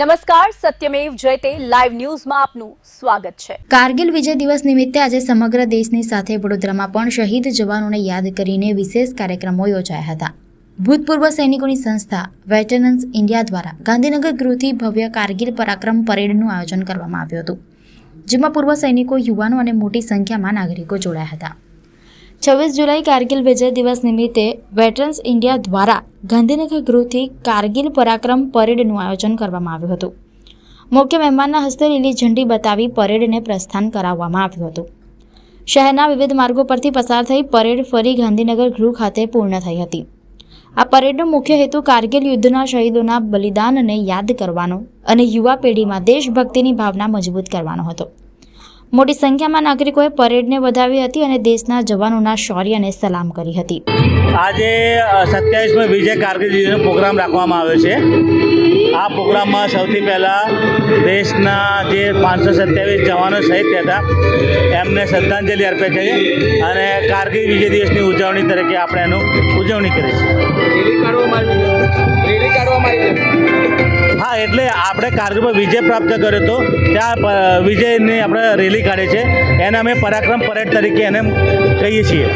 નમસ્કાર, સત્યમેવ જયતે લાઈવ ન્યૂઝમાં આપનું સ્વાગત છે। કારગિલ વિજય દિવસ નિમિત્તે આજે સમગ્ર દેશની સાથે વડોદરામાં પણ શહીદ જવાનોને યાદ કરીને વિશેષ કાર્યક્રમો યોજાયા હતા। ભૂતપૂર્વ સૈનિકોની સંસ્થા વેટરન્સ ઇન્ડિયા દ્વારા ગાંધીનગર ગૃહથી ભવ્ય કારગિલ પરાક્રમ પરેડનું આયોજન કરવામાં આવ્યું હતું, જેમાં પૂર્વ સૈનિકો, યુવાનો અને મોટી સંખ્યામાં નાગરિકો જોડાયા હતા। 26 જુલાઈ કારગિલ વિજય દિવસ નિમિત્તે વેટરન્સ ઇન્ડિયા દ્વારા ગાંધીનગર ગૃહથી કારગિલ પરાક્રમ પરેડનું આયોજન કરવામાં આવ્યું હતું। મુખ્ય મહેમાનના હસ્તે લીલી ઝંડી બતાવી પરેડને પ્રસ્થાન કરાવવામાં આવ્યું હતું। શહેરના વિવિધ માર્ગો પરથી પસાર થઈ પરેડ ફરી ગાંધીનગર ગૃહ ખાતે પૂર્ણ થઈ હતી। આ પરેડનો મુખ્ય હેતુ કારગિલ યુદ્ધના શહીદોના બલિદાનને યાદ કરવાનો અને યુવા પેઢીમાં દેશભક્તિની ભાવના મજબૂત કરવાનો હતો। મોટી સંખ્યામાં નાગરિકોએ પરેડને વધાવી હતી અને દેશના જવાનોના શૌર્યને સલામ કરી હતી। આજે 27મી વિજય કારગિલ દિવસનો પ્રોગ્રામ રાખવામાં આવ્યો છે। આ પ્રોગ્રામમાં સૌથી પહેલાં દેશના જે 527 જવાનો શહીદ થયા હતા એમને શ્રદ્ધાંજલિ અર્પે છે અને કારગિલ વિજય દિવસની ઉજવણી તરીકે આપણે એનું ઉજવણી કરીએ છીએ। હા, એટલે આપણે કારગિલ પર વિજય પ્રાપ્ત કર્યો હતો ત્યાં વિજયની આપણે રેલી કાઢી છે, એને અમે પરાક્રમ પરેડ તરીકે એને કહીએ છીએ।